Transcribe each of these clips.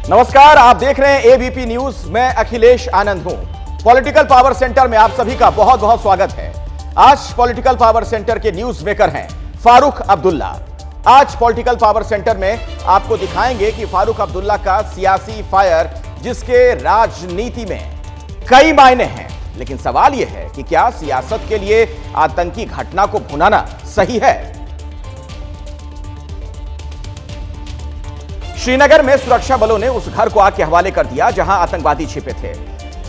नमस्कार, आप देख रहे हैं एबीपी न्यूज। मैं अखिलेश आनंद हूं। पॉलिटिकल पावर सेंटर में आप सभी का बहुत बहुत स्वागत है। आज पॉलिटिकल पावर सेंटर के न्यूज मेकर हैं फारूक अब्दुल्ला। आज पॉलिटिकल पावर सेंटर में आपको दिखाएंगे कि फारूक अब्दुल्ला का सियासी फायर, जिसके राजनीति में कई मायने हैं, लेकिन सवाल यह है कि क्या सियासत के लिए आतंकी घटना को भुनाना सही है? श्रीनगर में सुरक्षा बलों ने उस घर को आग के हवाले कर दिया जहां आतंकवादी छिपे थे।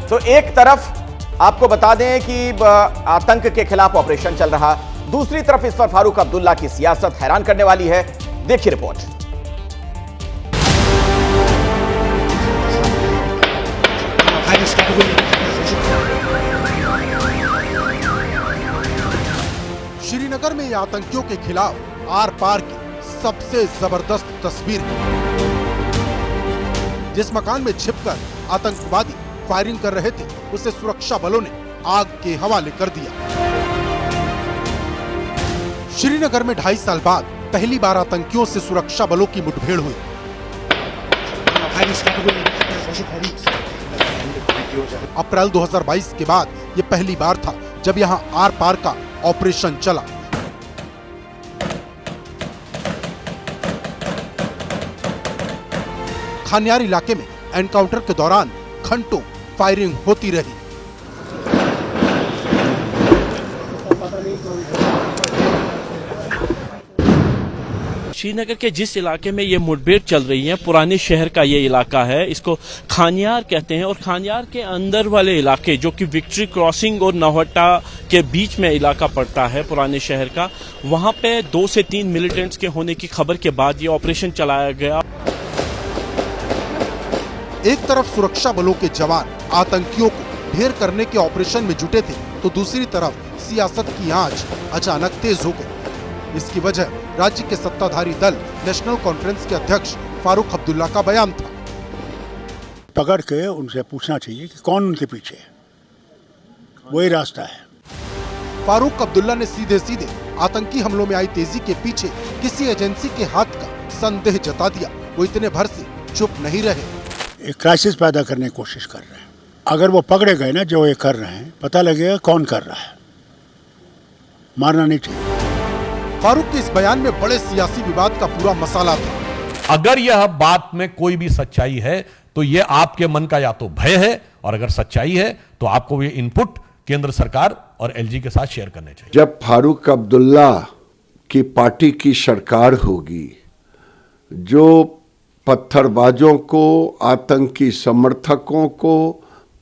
तो एक तरफ आपको बता दें कि आतंक के खिलाफ ऑपरेशन चल रहा, दूसरी तरफ इस पर फारूक अब्दुल्ला की सियासत हैरान करने वाली है। देखिए रिपोर्ट। श्रीनगर में आतंकियों के खिलाफ आर पार की सबसे जबरदस्त तस्वीर है। जिस मकान में छिपकर आतंकवादी फायरिंग कर रहे थे, उसे सुरक्षा बलों ने आग के हवाले कर दिया। श्रीनगर में 2.5 साल बाद पहली बार आतंकियों से सुरक्षा बलों की मुठभेड़ हुई। अप्रैल 2022 के बाद ये पहली बार था जब यहां आर पार का ऑपरेशन चला। खान्यार इलाके में एनकाउंटर के दौरान घंटों फायरिंग होती रही। श्रीनगर के जिस इलाके में ये मुठभेड़ चल रही है, पुराने शहर का ये इलाका है, इसको खान्यार कहते हैं। और खान्यार के अंदर वाले इलाके जो कि विक्ट्री क्रॉसिंग और नौहट्टा के बीच में इलाका पड़ता है पुराने शहर का, वहां पे 2 से 3 मिलिटेंट्स के होने की खबर के बाद ये ऑपरेशन चलाया गया। एक तरफ सुरक्षा बलों के जवान आतंकियों को ढेर करने के ऑपरेशन में जुटे थे, तो दूसरी तरफ सियासत की आंच अचानक तेज हो गई। इसकी वजह राज्य के सत्ताधारी दल नेशनल कॉन्फ्रेंस के अध्यक्ष फारूक अब्दुल्ला का बयान था। पकड़ के उनसे पूछना चाहिए कि कौन उनके पीछे है, वही रास्ता है। फारूक अब्दुल्ला ने सीधे सीधे आतंकी हमलों में आई तेजी के पीछे किसी एजेंसी के हाथ का संदेह जता दिया। वो इतने भर से चुप नहीं रहे। एक क्राइसिस पैदा करने की कोशिश कर रहे हैं। अगर वो पकड़े गए ना, जो ये कर रहे हैं, पता लगेगा कौन कर रहा है। मारना नहीं चाहिए। फारूक के इस बयान में बड़े सियासी विवाद का पूरा मसाला था। अगर यह बात में कोई भी सच्चाई है तो यह आपके मन का या तो भय है, और अगर सच्चाई है तो आपको ये इनपुट केंद्र सरकार और एलजी के साथ शेयर करने चाहिए। जब फारूक अब्दुल्ला की पार्टी की सरकार होगी, जो पत्थरबाजों को, आतंकी समर्थकों को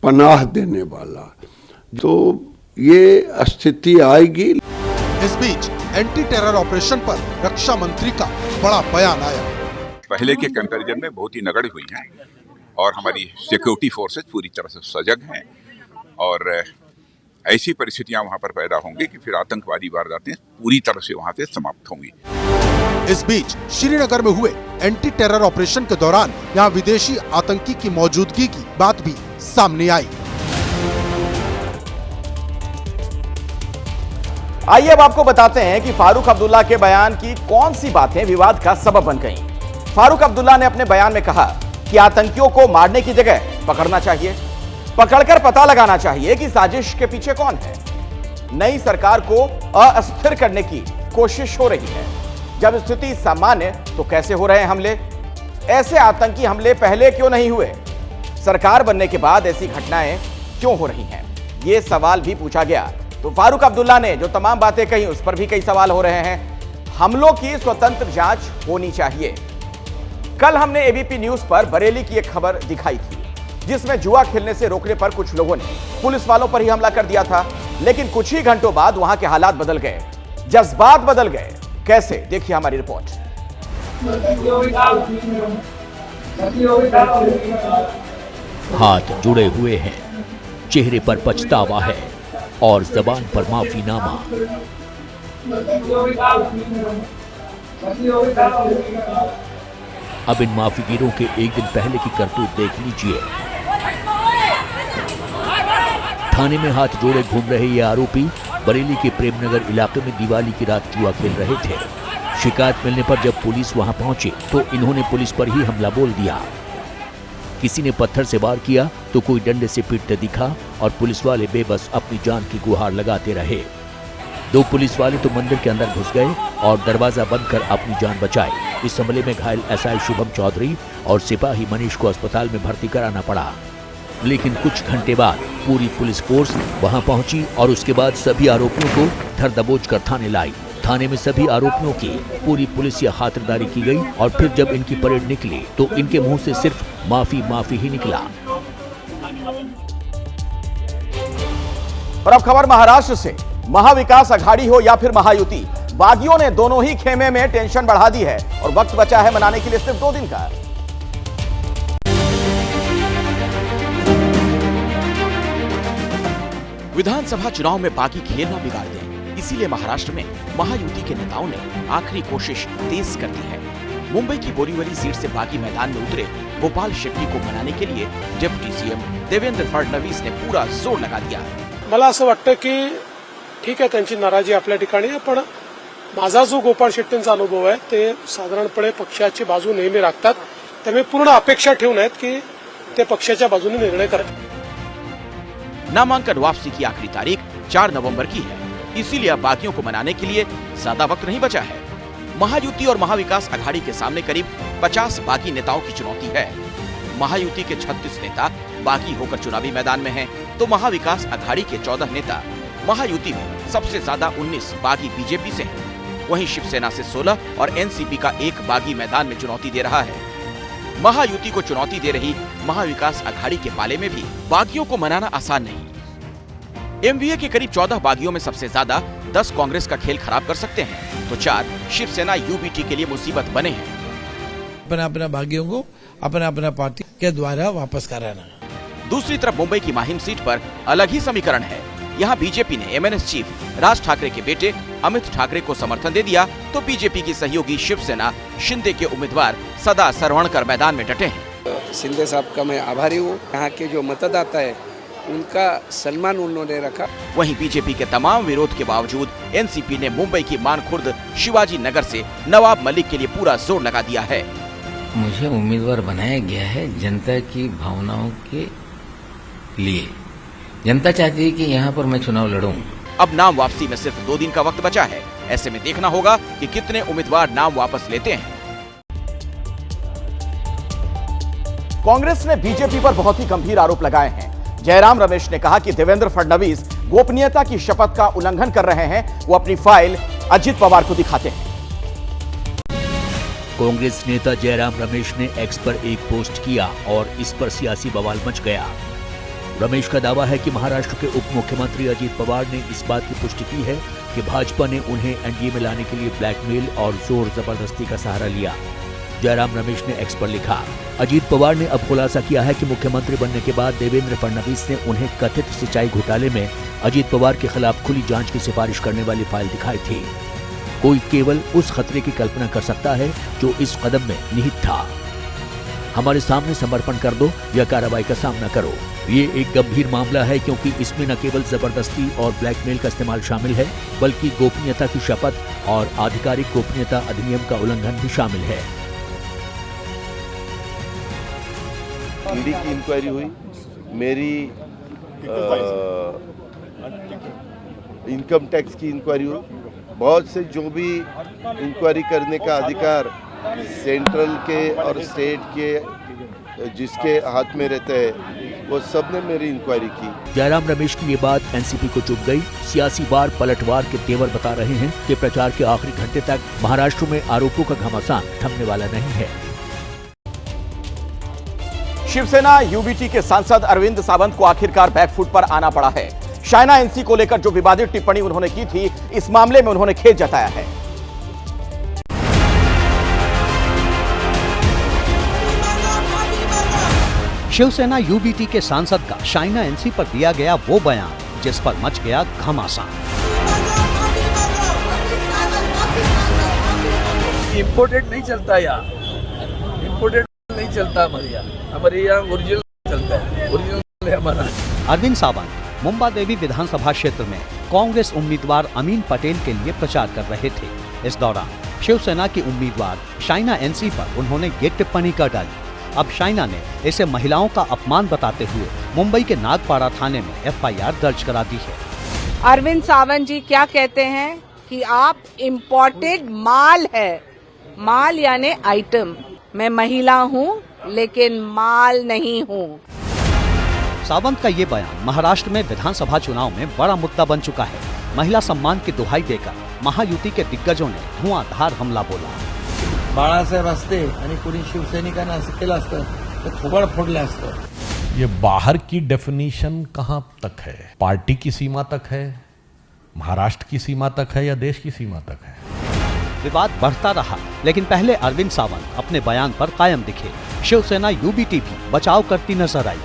पनाह देने वाला, तो ये स्थिति आएगी। इस बीच एंटी टेरर ऑपरेशन पर रक्षा मंत्री का बड़ा बयान आया। पहले के कंपैरिजन में बहुत ही नगण्य हुई हैं और हमारी सिक्योरिटी फोर्सेस पूरी तरह से सजग हैं, और ऐसी परिस्थितियां वहां पर पैदा होंगी कि फिर आतंकवादी वारदातें पूरी तरह से वहां से समाप्त होंगी। इस बीच श्रीनगर में हुए एंटी टेरर ऑपरेशन के दौरान यहां विदेशी आतंकी की मौजूदगी की बात भी सामने आई। आइए अब आपको बताते हैं कि फारूक अब्दुल्ला के बयान की कौन सी बातें विवाद का सबब बन गईं। फारूक अब्दुल्ला ने अपने बयान में कहा कि आतंकियों को मारने की जगह पकड़ना चाहिए, पकड़कर पता लगाना चाहिए कि साजिश के पीछे कौन है। नई सरकार को अस्थिर करने की कोशिश हो रही है। जब स्थिति सामान्य तो कैसे हो रहे हैं हमले? ऐसे आतंकी हमले पहले क्यों नहीं हुए? सरकार बनने के बाद ऐसी घटनाएं क्यों हो रही हैं? यह सवाल भी पूछा गया। तो फारूक अब्दुल्ला ने जो तमाम बातें कही, उस पर भी कई सवाल हो रहे हैं। हमलों की स्वतंत्र जांच होनी चाहिए। कल हमने एबीपी न्यूज पर बरेली की एक खबर दिखाई थी, जिसमें जुआ खेलने से रोकने पर कुछ लोगों ने पुलिस वालों पर ही हमला कर दिया था। लेकिन कुछ ही घंटों बाद वहां के हालात बदल गए, जज्बात बदल गए। कैसे? देखिए हमारी रिपोर्ट। हाथ जुड़े हुए हैं, चेहरे पर पछतावा है और जबान पर माफीनामा। अब इन माफीगिरों के एक दिन पहले की करतूत देख लीजिए। थाने में हाथ जोड़े घूम रहे ये आरोपी बरेली के प्रेमनगर इलाके में दिवाली की रात जुआ खेल रहे थे। शिकायत मिलने पर जब पुलिस वहां पहुंची तो इन्होंने पुलिस पर ही हमला बोल दिया। किसी ने पत्थर से वार किया तो कोई डंडे से पीटते दिखा और पुलिस वाले बेबस अपनी जान की गुहार लगाते रहे। 2 पुलिस वाले तो मंदिर के अंदर घुस गए और दरवाजा बंद कर अपनी जान बचाई। इस हमले में घायल एसआई शुभम चौधरी और सिपाही मनीष को अस्पताल में भर्ती कराना पड़ा, लेकिन कुछ घंटे बाद पूरी पुलिस फोर्स वहां पहुंची और उसके बाद सभी आरोपियों को धर दबोच कर थाने लाई। थाने में सभी आरोपियों की पूरी पुलिस या खातिरदारी की गई और फिर जब इनकी परेड निकली तो इनके मुंह से सिर्फ माफी ही निकला। और अब खबर महाराष्ट्र से। महाविकास अघाड़ी हो या फिर महायुति, बागियों ने दोनों ही खेमे में टेंशन बढ़ा दी है और वक्त बचा है मनाने के लिए सिर्फ 2 दिन का। विधानसभा चुनाव में बागी खेलना बिगाड़ दें, इसीलिए महाराष्ट्र में महायुति के नेताओं ने आखिरी कोशिश तेज कर दी है। मुंबई की बोरीवली सीट से बागी मैदान में उतरे गोपाल शेट्टी को मनाने के लिए डिप्टी सीएम देवेंद्र फडणवीस ने पूरा जोर लगा दिया। मला असं वाटतं की ठीक आहे, त्यांची नाराजी आपल्या ठिकाणी आहे, पण माझा जो गोपाळ शेट्टींचा अनुभव आहे ते साधारणपणे पक्षाची बाजू नेहमी राखतात, त्यामुळे पूर्ण अपेक्षा ठेवून आहेत की ते पक्षाच्या बाजूने निर्णय करतात। नामांकन वापसी की आखिरी तारीख 4 नवंबर की है, इसीलिए अब बागियों को मनाने के लिए ज्यादा वक्त नहीं बचा है। महायुति और महाविकास अघाड़ी के सामने करीब 50 बागी नेताओं की चुनौती है। महायुति के 36 नेता बागी होकर चुनावी मैदान में हैं, तो महाविकास अघाड़ी के 14 नेता, महायुति में सबसे ज्यादा 19 बागी बीजेपी से हैं। वहीं शिवसेना से 16 और एनसीपी का 1 बागी मैदान में चुनौती दे रहा है। महायुति को चुनौती दे रही महाविकास अघाड़ी के पाले में भी बागियों को मनाना आसान नहीं। एमवीए के करीब 14 बागियों में सबसे ज्यादा 10 कांग्रेस का खेल खराब कर सकते हैं, तो 4 शिवसेना यूबीटी के लिए मुसीबत बने हैं। अपना बागियों को अपना पार्टी के द्वारा वापस कराना। दूसरी तरफ मुंबई की माहिम सीट पर अलग ही समीकरण है। यहाँ बीजेपी ने एमएनएस चीफ राज ठाकरे के बेटे अमित ठाकरे को समर्थन दे दिया, तो बीजेपी की सहयोगी शिवसेना शिंदे के उम्मीदवार सदा सरवणकर मैदान में डटे हैं। शिंदे साहब का मैं आभारी हूँ। यहाँ के जो मतदाता है उनका सम्मान उन्होंने रखा। वहीं बीजेपी के तमाम विरोध के बावजूद एनसीपी ने मुंबई की मानखुर्द शिवाजी नगर से नवाब मलिक के लिए पूरा जोर लगा दिया है। मुझे उम्मीदवार बनाया गया है जनता की भावनाओं के लिए। जनता चाहती है कि यहाँ पर मैं चुनाव लड़ूं। अब नाम वापसी में सिर्फ 2 दिन का वक्त बचा है। ऐसे में देखना होगा कि कितने उम्मीदवार नाम वापस लेते हैं। कांग्रेस ने बीजेपी पर बहुत ही गंभीर आरोप लगाए हैं। जयराम रमेश ने कहा कि देवेंद्र फडणवीस गोपनीयता की शपथ का उल्लंघन कर रहे हैं। वो अपनी फाइल अजित पवार को दिखाते हैं। कांग्रेस नेता जयराम रमेश ने एक्स पर एक पोस्ट किया और इस पर सियासी बवाल मच गया। रमेश का दावा है कि महाराष्ट्र के उप मुख्यमंत्री अजित पवार ने इस बात की पुष्टि की है कि भाजपा ने उन्हें एनडीए में लाने के लिए ब्लैकमेल और जोर जबरदस्ती का सहारा लिया। जयराम रमेश ने एक्स पर लिखा, अजित पवार ने अब खुलासा किया है कि मुख्यमंत्री बनने के बाद देवेंद्र फडणवीस ने उन्हें कथित सिंचाई घोटाले में अजित पवार के खिलाफ खुली जांच की सिफारिश करने वाली फाइल दिखाई थी। कोई केवल उस खतरे की कल्पना कर सकता है जो इस कदम में निहित था। हमारे सामने समर्पण कर दो या कार्रवाई का सामना करो। ये एक गंभीर मामला है क्योंकि इसमें न केवल जबरदस्ती और ब्लैकमेल का इस्तेमाल शामिल है, बल्कि गोपनीयता की शपथ और आधिकारिक गोपनीयता अधिनियम का उल्लंघन भी शामिल है। ईडी की इंक्वायरी हुई, मेरी इनकम टैक्स की इंक्वायरी हुई, बहुत से जो भी इंक्वायरी करने का अधिकार सेंट्रल के और स्टेट के जिसके हाथ में रहते हैं वो सब ने मेरी इंक्वायरी की। जयराम रमेश की ये बात एनसीपी को चुभ गई। सियासी वार पलटवार के तेवर बता रहे हैं कि प्रचार के आखिरी घंटे तक महाराष्ट्र में आरोपों का घमासान थमने वाला नहीं है। शिवसेना यूबीटी के सांसद अरविंद सावंत को आखिरकार बैकफुट पर आना पड़ा है। शाइना एनसी को लेकर जो विवादित टिप्पणी उन्होंने की थी, इस मामले में उन्होंने खेद जताया है। शिवसेना यूबीटी के सांसद का शाइना एनसी पर दिया गया वो बयान जिस पर मच गया घमासान। इम्पोर्टेड नहीं चलता यार, इम्पोर्टेड नहीं चलता हमारे यहाँ ओरिजिनल चलता है, ओरिजिनल है हमारा। अरविंद सावंत मुंबा देवी विधानसभा क्षेत्र में कांग्रेस उम्मीदवार अमीन पटेल के लिए प्रचार कर रहे थे। इस दौरान शिवसेना की उम्मीदवार शाइना एनसी पर उन्होंने ये टिप्पणी कर डाली। अब शाइना ने इसे महिलाओं का अपमान बताते हुए मुंबई के नागपाड़ा थाने में FIR दर्ज करा दी है। अरविंद सावंत जी क्या कहते हैं कि आप इम्पोर्टेड माल है, माल यानी आइटम। मैं महिला हूँ लेकिन माल नहीं हूँ। सावंत का ये बयान महाराष्ट्र में विधानसभा चुनाव में बड़ा मुद्दा बन चुका है। महिला सम्मान की दुहाई देकर महायुति के दिग्गजों ने धुआंधार हमला बोला। बाळासाहेब असते आणि कोणी शिवसैनिकांना असं केलं असतं तर थोबाड फोडलं असतं। ये बाहर की डेफिनेशन कहां तक है? पार्टी की सीमा तक है, महाराष्ट्र की सीमा तक है या देश की सीमा तक है? विवाद बढ़ता रहा, लेकिन पहले अरविंद सावंत अपने बयान पर कायम दिखे। शिवसेना UBT भी बचाव करती नजर आई।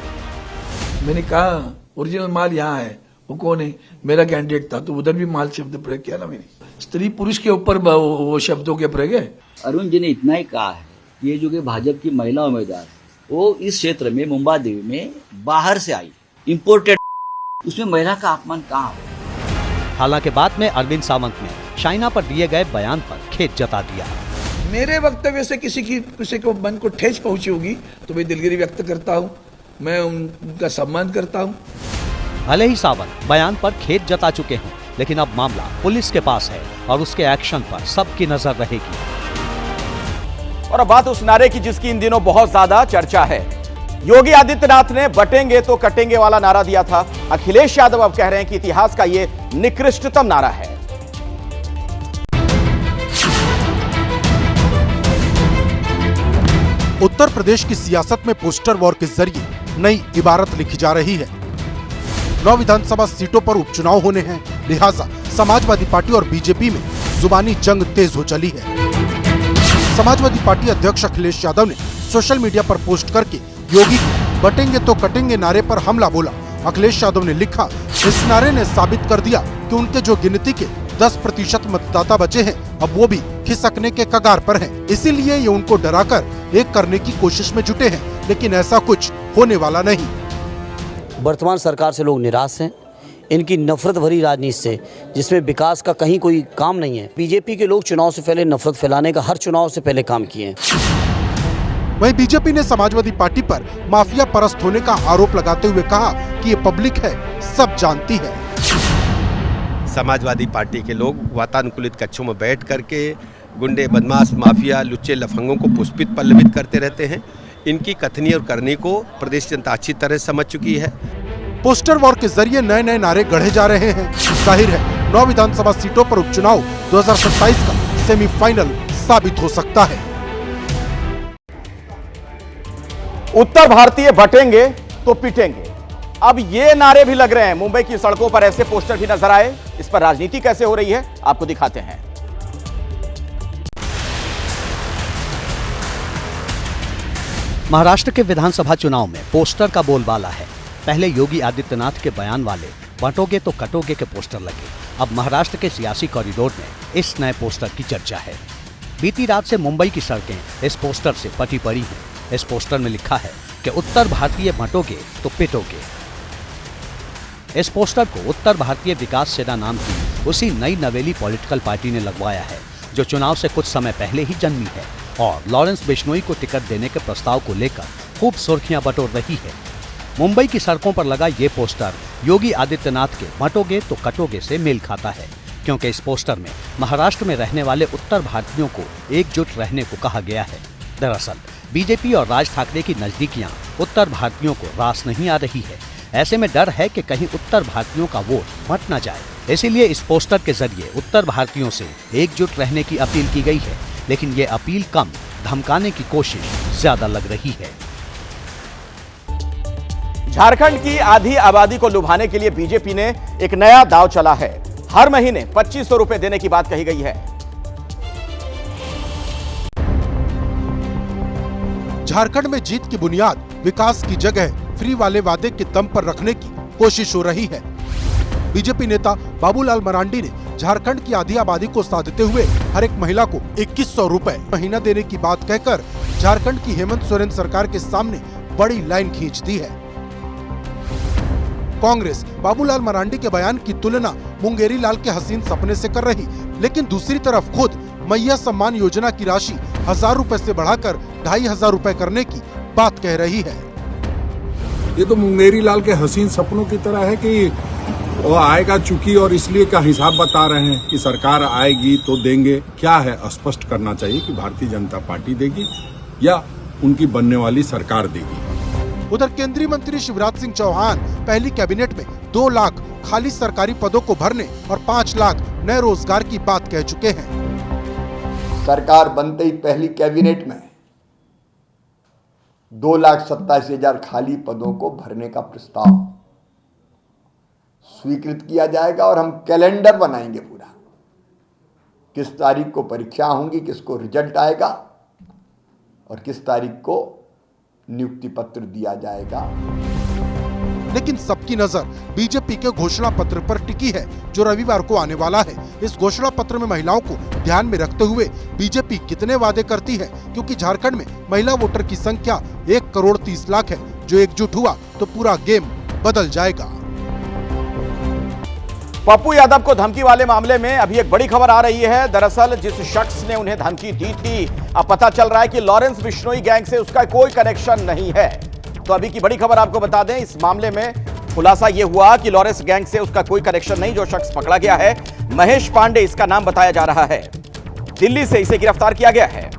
मैंने कहा ओरिजिनल माल यहाँ है, वो कौन है? मेरा कैंडिडेट था, तो उधर भी माल शब्द प्रयोग किया ना मैंने। स्त्री पुरुष के ऊपर वो शब्दों के प्रयोग है। अरुण जी ने इतना ही कहा है, ये जो कि भाजपा की महिला उम्मीदवार वो इस क्षेत्र में मुंबा देवी में बाहर से आई, इम्पोर्टेड, उसमें महिला का अपमान कहाँ है? हालांकि बाद में अरविंद सावंत ने शाइना पर दिए गए बयान पर खेद जता दिया। मेरे वक्तव्य से किसी को मन को ठेस पहुंची होगी तो मैं दिलगिरी व्यक्त करता हूं, मैं उनका सम्मान करता हूं। भले ही सावंत बयान पर खेद जता चुके हों, लेकिन अब मामला पुलिस के पास है और उसके एक्शन पर सबकी नजर रहेगी। और अब बात उस नारे की जिसकी इन दिनों बहुत ज्यादा चर्चा है। योगी आदित्यनाथ ने बटेंगे तो कटेंगे वाला नारा दिया था। अखिलेश यादव अब कह रहे हैं कि इतिहास का यह निकृष्टतम नारा है। उत्तर प्रदेश की सियासत में पोस्टर वॉर के जरिए नई इबारत लिखी जा रही है। 9 विधानसभा सीटों पर उपचुनाव होने हैं, लिहाजा समाजवादी पार्टी और बीजेपी में जुबानी जंग तेज हो चली है। समाजवादी पार्टी अध्यक्ष अखिलेश यादव ने सोशल मीडिया पर पोस्ट करके योगी के बटेंगे तो कटेंगे नारे पर हमला बोला। अखिलेश यादव ने लिखा, इस नारे ने साबित कर दिया कि उनके जो गिनती के 10% मतदाता बचे हैं, अब वो भी खिसकने के कगार पर हैं। इसीलिए ये उनको डराकर एक करने की कोशिश में जुटे हैं, लेकिन ऐसा कुछ होने वाला नहीं। वर्तमान सरकार से लोग निराश हैं, इनकी नफरत भरी राजनीति से, जिसमें विकास का कहीं कोई काम नहीं है। बीजेपी के लोग चुनाव से पहले नफरत फैलाने का हर चुनाव से पहले काम किए हैं। वहीं बीजेपी ने समाजवादी पार्टी पर माफिया परस्त होने का आरोप लगाते हुए कहा कि ये पब्लिक है, सब जानती है। समाजवादी पार्टी के लोग वातानुकूलित कक्षों में बैठ करके गुंडे, बदमाश, माफिया, लुच्चे लफंगों को पुष्पित पल्लवित करते रहते हैं। इनकी कथनी और करनी को प्रदेश जनता अच्छी तरह समझ चुकी है। पोस्टर वॉर के जरिए नए नए नारे गढ़े जा रहे हैं। जाहिर है 9 विधानसभा सीटों पर उपचुनाव 2027 का सेमीफाइनल साबित हो सकता है। उत्तर भारतीय बटेंगे तो पिटेंगे, अब ये नारे भी लग रहे हैं। मुंबई की सड़कों पर ऐसे पोस्टर भी नजर आए। इस पर राजनीति कैसे हो रही है आपको दिखाते हैं। महाराष्ट्र के विधानसभा चुनाव में पोस्टर का बोलबाला है। पहले योगी आदित्यनाथ के बयान वाले बांटोगे तो कटोगे के पोस्टर लगे। अब महाराष्ट्र के सियासी कॉरिडोर में इस नए पोस्टर की चर्चा है। बीती रात से मुंबई की सड़कें इस पोस्टर से पटी पड़ी हैं। इस पोस्टर में लिखा है कि उत्तर भारतीय बांटोगे तो पिटोगे। इस पोस्टर को उत्तर भारतीय विकास सेना नाम की उसी नई नवेली पॉलिटिकल पार्टी ने लगवाया है, जो चुनाव से कुछ समय पहले ही जन्मी है और लॉरेंस बिश्नोई को टिकट देने के प्रस्ताव को लेकर खूब सुर्खियां बटोर रही है। मुंबई की सड़कों पर लगा ये पोस्टर योगी आदित्यनाथ के बांटोगे तो कटोगे से मेल खाता है, क्योंकि इस पोस्टर में महाराष्ट्र में रहने वाले उत्तर भारतीयों को एकजुट रहने को कहा गया है। दरअसल बीजेपी और राज ठाकरे की नजदीकियां उत्तर भारतीयों को रास नहीं आ रही है। ऐसे में डर है कि कहीं उत्तर भारतीयों का वोट बंट न जाए। इसीलिए इस पोस्टर के जरिए उत्तर भारतीयों से एकजुट रहने की अपील की गई है, लेकिन ये अपील कम, धमकाने की कोशिश ज्यादा लग रही है। झारखंड की आधी आबादी को लुभाने के लिए बीजेपी ने एक नया दांव चला है। हर महीने 2500 रुपए देने की बात कही गई है। झारखंड में जीत की बुनियाद विकास की जगह फ्री वाले वादे के दम पर रखने की कोशिश हो रही है। बीजेपी नेता बाबूलाल मरांडी ने झारखंड की आधी आबादी को साधते हुए हर एक महिला को 2100 रुपए महीना देने की बात कहकर झारखंड की हेमंत सोरेन सरकार के सामने बड़ी लाइन खींच दी है। कांग्रेस बाबूलाल मरांडी के बयान की तुलना मुंगेरी लाल के हसीन सपने से कर रही, लेकिन दूसरी तरफ खुद मैया सम्मान योजना की राशि 1000 रुपए से बढ़ाकर 2500 रुपए करने की बात कह रही है। ये तो मुंगेरी लाल के हसीन सपनों की तरह है कि वो आएगा चुकी और इसलिए का हिसाब बता रहे हैं कि सरकार आएगी तो देंगे। क्या है, स्पष्ट करना चाहिए कि भारतीय जनता पार्टी देगी या उनकी बनने वाली सरकार देगी। उधर केंद्रीय मंत्री शिवराज सिंह चौहान पहली कैबिनेट में 2 लाख खाली सरकारी पदों को भरने और 5 लाख नए रोजगार की बात कह चुके हैं। सरकार बनते ही पहली कैबिनेट में 2,87,000 खाली पदों को भरने का प्रस्ताव स्वीकृत किया जाएगा और हम कैलेंडर बनाएंगे पूरा, किस तारीख को परीक्षा होंगी, किसको रिजल्ट आएगा और किस तारीख को नियुक्ति पत्र दिया जाएगा। लेकिन सबकी नजर बीजेपी के घोषणा पत्र पर टिकी है जो रविवार को आने वाला है। इस घोषणा पत्र में महिलाओं को ध्यान में रखते हुए बीजेपी कितने वादे करती है, क्योंकि झारखंड में महिला वोटर की संख्या 1,30,00,000 है। जो एकजुट हुआ तो पूरा गेम बदल जाएगा। पप्पू यादव को धमकी वाले मामले में अभी एक बड़ी खबर आ रही है। दरअसल जिस शख्स ने उन्हें धमकी दी थी, अब पता चल रहा है कि लॉरेंस बिश्नोई गैंग से उसका कोई कनेक्शन नहीं है। तो अभी की बड़ी खबर आपको बता दें, इस मामले में खुलासा यह हुआ कि लॉरेंस गैंग से उसका कोई कनेक्शन नहीं। जो शख्स पकड़ा गया है, महेश पांडे इसका नाम बताया जा रहा है। दिल्ली से इसे गिरफ्तार किया गया है।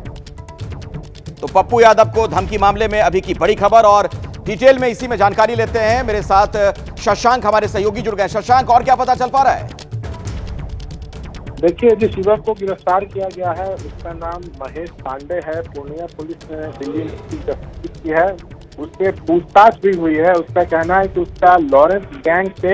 तो पप्पू यादव को धमकी मामले में अभी की बड़ी खबर, और डिटेल में इसी में जानकारी लेते हैं। मेरे साथ शशांक हमारे सहयोगी जुड़ गए। शशांक, और क्या पता चल पा रहा है? देखिए, जिस युवक को गिरफ्तार किया गया है उसका नाम महेश पांडे है। पूर्णिया पुलिस ने दिल्ली में गिरफ्तार की है। उससे पूछताछ भी हुई है। उसका कहना है कि उसका लॉरेंस गैंग से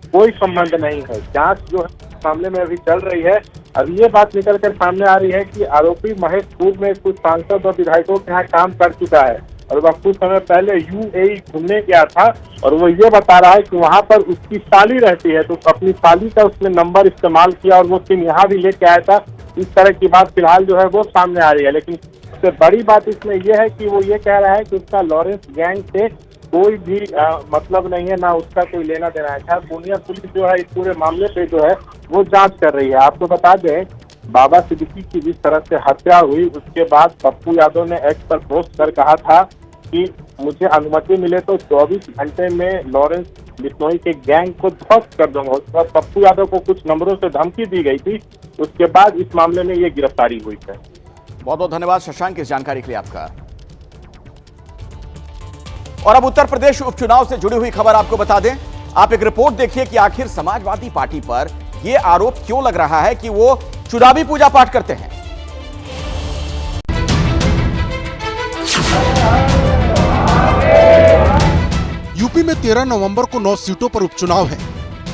कोई संबंध नहीं है। जांच जो है मामले में अभी चल रही है। अब ये बात निकल कर सामने आ रही है कि आरोपी महेश पूर्व में कुछ सांसद और विधायकों के यहाँ काम कर चुका है और वह कुछ समय पहले यूएई घूमने गया था और वो ये बता रहा है कि वहाँ पर उसकी साली रहती है, तो अपनी साली का उसने नंबर इस्तेमाल किया और वो सिम यहाँ भी लेके आया था। इस तरह की बात फिलहाल जो है वो सामने आ रही है। लेकिन सबसे बड़ी बात इसमें यह है कि वो ये कह रहा है कि उसका लॉरेंस गैंग से कोई भी मतलब नहीं है, ना उसका कोई लेना देना है। खैर, पूर्णिया पुलिस जो है इस पूरे मामले पे जो है वो जांच कर रही है। आपको बता दें, बाबा सिद्दीकी की जिस तरह से हत्या हुई उसके बाद पप्पू यादव ने एक्स पर पोस्ट कर कहा था कि मुझे अनुमति मिले तो 24 घंटे में लॉरेंस बिश्नोई के गैंग को ध्वस्त कर दूंगा। उसके बाद पप्पू यादव को कुछ नंबरों से धमकी दी गई थी। उसके बाद इस मामले में ये गिरफ्तारी हुई है। बहुत बहुत धन्यवाद शशांक इस जानकारी के लिए आपका। और अब उत्तर प्रदेश उपचुनाव से जुड़ी हुई खबर आपको बता दें। आप एक रिपोर्ट देखिए कि आखिर समाजवादी पार्टी पर यह आरोप क्यों लग रहा है कि वो चुनावी पूजा पाठ करते हैं। यूपी में 13 नवंबर को 9 सीटों पर उपचुनाव है,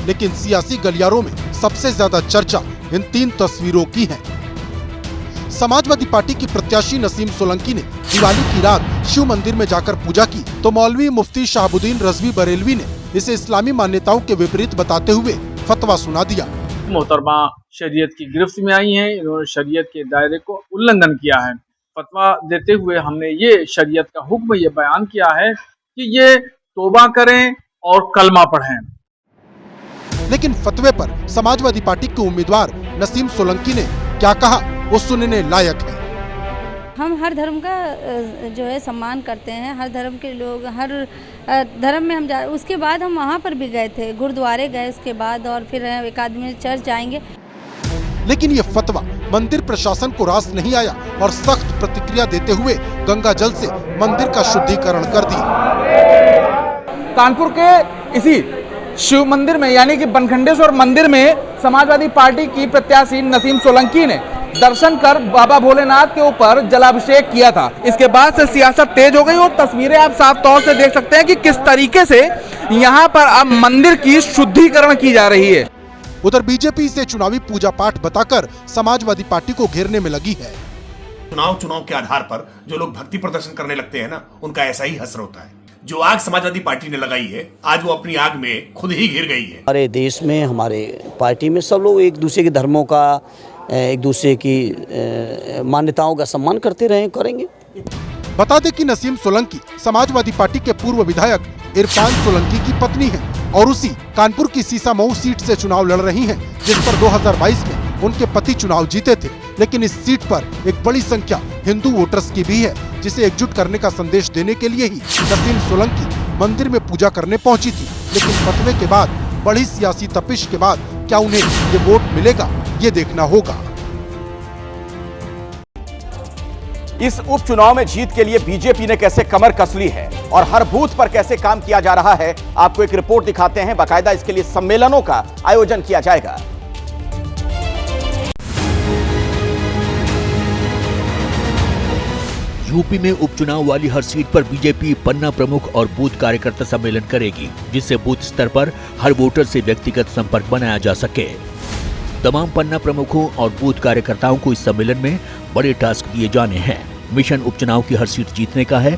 लेकिन सियासी गलियारों में सबसे ज्यादा चर्चा इन 3 तस्वीरों की है। समाजवादी पार्टी की प्रत्याशी नसीम सोलंकी ने दिवाली की रात शिव मंदिर में जाकर पूजा की, तो मौलवी मुफ्ती शाहबुद्दीन रजवी बरेलवी ने इसे इस्लामी मान्यताओं के विपरीत बताते हुए फतवा सुना दिया। मोहतरमा शरीयत की गिरफ्त में आई हैं, इन्होंने शरीयत के दायरे को उल्लंघन किया है। फतवा देते हुए हमने ये शरीयत का हुक्म ये बयान किया है कि ये तौबा करें और कलमा पढ़ें। लेकिन फतवे पर समाजवादी पार्टी के उम्मीदवार नसीम सोलंकी ने क्या कहा, वो सुनने लायक है। हम हर धर्म का जो है सम्मान करते हैं। हर धर्म के लोग, हर धर्म में हम जा, उसके बाद हम वहाँ पर भी गए थे, गुरुद्वारे गए उसके बाद, और फिर एक आदमी चर्च जाएंगे। लेकिन ये फतवा मंदिर प्रशासन को रास नहीं आया और सख्त प्रतिक्रिया देते हुए गंगा जल से मंदिर का शुद्धिकरण कर दिया। कानपुर के इसी शिव मंदिर में यानी कि बनखंडेश्वर मंदिर में समाजवादी पार्टी की प्रत्याशी नसीम सोलंकी ने दर्शन कर बाबा भोलेनाथ के ऊपर जलाभिषेक किया था। इसके बाद से सियासत तेज हो गई और तस्वीरें आप साफ तौर से देख सकते हैं कि किस तरीके से यहाँ पर अब मंदिर की शुद्धिकरण की जा रही है। उधर बीजेपी इसे चुनावी पूजा पाठ बताकर समाजवादी पार्टी को घेरने में लगी है। चुनाव के आधार पर जो लोग भक्ति प्रदर्शन करने लगते हैं ना, उनका ऐसा ही असर होता है। जो आग समाजवादी पार्टी ने लगाई है, आज वो अपनी आग में खुद ही घिर गई है। हमारे देश में, हमारे पार्टी में सब लोग एक दूसरे के धर्मों का, एक दूसरे की मान्यताओं का सम्मान करते रहे, करेंगे। बता दें कि नसीम सोलंकी समाजवादी पार्टी के पूर्व विधायक इरफान सोलंकी की पत्नी है और उसी कानपुर की सीसामऊ सीट से चुनाव लड़ रही हैं, जिस पर 2022 में उनके पति चुनाव जीते थे। लेकिन इस सीट पर एक बड़ी संख्या हिंदू वोटर्स की भी है, जिसे एकजुट करने का संदेश देने के लिए ही नसीम सोलंकी मंदिर में पूजा करने पहुंची थी। लेकिन फतवे के बाद बड़ी सियासी तपिश के बाद क्या उन्हें ये वोट मिलेगा, ये देखना होगा। इस उपचुनाव में जीत के लिए बीजेपी ने कैसे कमर कस ली है और हर बूथ पर कैसे काम किया जा रहा है, आपको एक रिपोर्ट दिखाते हैं। बाकायदा इसके लिए सम्मेलनों का आयोजन किया जाएगा। यूपी में उपचुनाव वाली हर सीट पर बीजेपी पन्ना प्रमुख और बूथ कार्यकर्ता सम्मेलन करेगी, जिससे बूथ स्तर पर हर वोटर से व्यक्तिगत संपर्क बनाया जा सके। तमाम पन्ना प्रमुखों और बूथ कार्यकर्ताओं को इस सम्मेलन में बड़े टास्क दिए जाने हैं। मिशन उपचुनाव की हर सीट जीतने का है।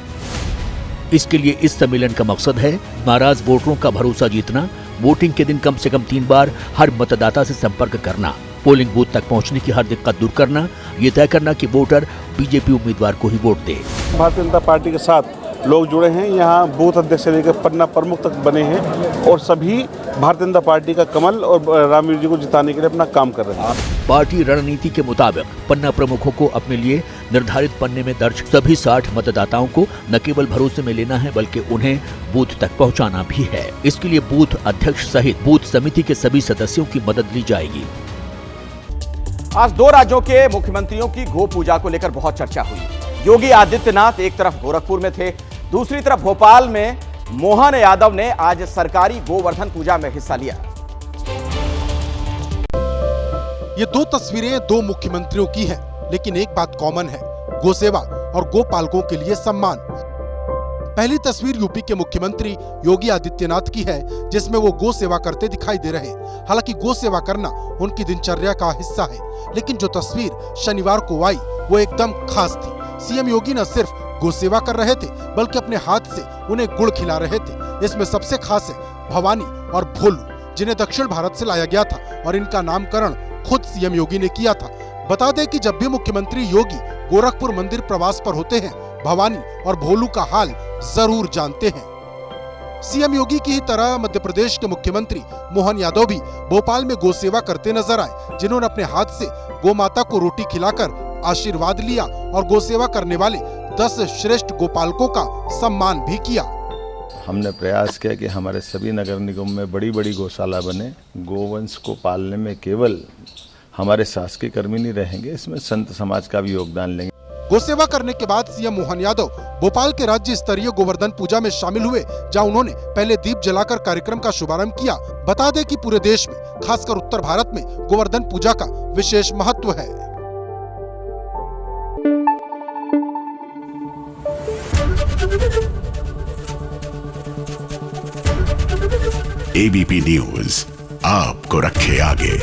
इसके लिए इस सम्मेलन का मकसद है नाराज वोटरों का भरोसा जीतना, वोटिंग के दिन कम से कम 3 बार हर मतदाता से संपर्क करना, पोलिंग बूथ तक पहुंचने की हर दिक्कत दूर करना, ये तय करना कि वोटर बीजेपी उम्मीदवार को ही वोट दे। भारतीय जनता पार्टी के साथ लोग जुड़े हैं, यहाँ बूथ अध्यक्ष से लेकर पन्ना प्रमुख तक बने हैं और सभी भारतीय जनता पार्टी का कमल और रामवीर जी को जिताने के लिए अपना काम कर रहे हैं। पार्टी रणनीति के मुताबिक पन्ना प्रमुखों को अपने लिए निर्धारित पन्ने में दर्ज सभी 60 मतदाताओं को न केवल भरोसे में लेना है, बल्कि उन्हें बूथ तक पहुंचाना भी है। इसके लिए बूथ अध्यक्ष सहित बूथ समिति के सभी सदस्यों की मदद ली जाएगी। आज 2 राज्यों के मुख्यमंत्रियों की गो पूजा को लेकर बहुत चर्चा हुई। योगी आदित्यनाथ एक तरफ गोरखपुर में थे, दूसरी तरफ भोपाल में मोहन यादव ने आज सरकारी गोवर्धन पूजा में हिस्सा लिया। ये 2 तस्वीरें 2 मुख्यमंत्रियों की हैं, लेकिन एक बात कॉमन है, गोसेवा और गोपालकों के लिए सम्मान। पहली तस्वीर यूपी के मुख्यमंत्री योगी आदित्यनाथ की है, जिसमें वो गो सेवा करते दिखाई दे रहे हैं। हालांकि गो सेवा करना उनकी दिनचर्या का हिस्सा है, लेकिन जो तस्वीर शनिवार को आई वो एकदम खास थी। सीएम योगी न सिर्फ गो सेवा कर रहे थे, बल्कि अपने हाथ से उन्हें गुड़ खिला रहे थे। इसमें सबसे खास है भवानी और भोलू, जिन्हें दक्षिण भारत से लाया गया था और इनका नामकरण खुद सीएम योगी ने किया था। बता दें कि जब भी मुख्यमंत्री योगी गोरखपुर मंदिर प्रवास पर होते हैं, भवानी और भोलू का हाल जरूर जानते हैं। सीएम योगी की ही तरह मध्य प्रदेश के मुख्यमंत्री मोहन यादव भी भोपाल में गो सेवा करते नजर आए, जिन्होंने अपने हाथ से गो माता को रोटी खिलाकर आशीर्वाद लिया और गो सेवा करने वाले 10 श्रेष्ठ गोपालकों का सम्मान भी किया। हमने प्रयास किया कि हमारे सभी नगर निगम में बड़ी बड़ी गौशाला बने। गोवंश को पालने में केवल हमारे शासकीय कर्मी नहीं रहेंगे, इसमें संत समाज का भी योगदान लेंगे। गोसेवा करने के बाद सीएम मोहन यादव भोपाल के राज्य स्तरीय गोवर्धन पूजा में शामिल हुए, जहां उन्होंने पहले दीप जलाकर कार्यक्रम का शुभारंभ किया। बता दें कि पूरे देश में, खासकर उत्तर भारत में गोवर्धन पूजा का विशेष महत्व है। एबीपी न्यूज आपको रखे आगे।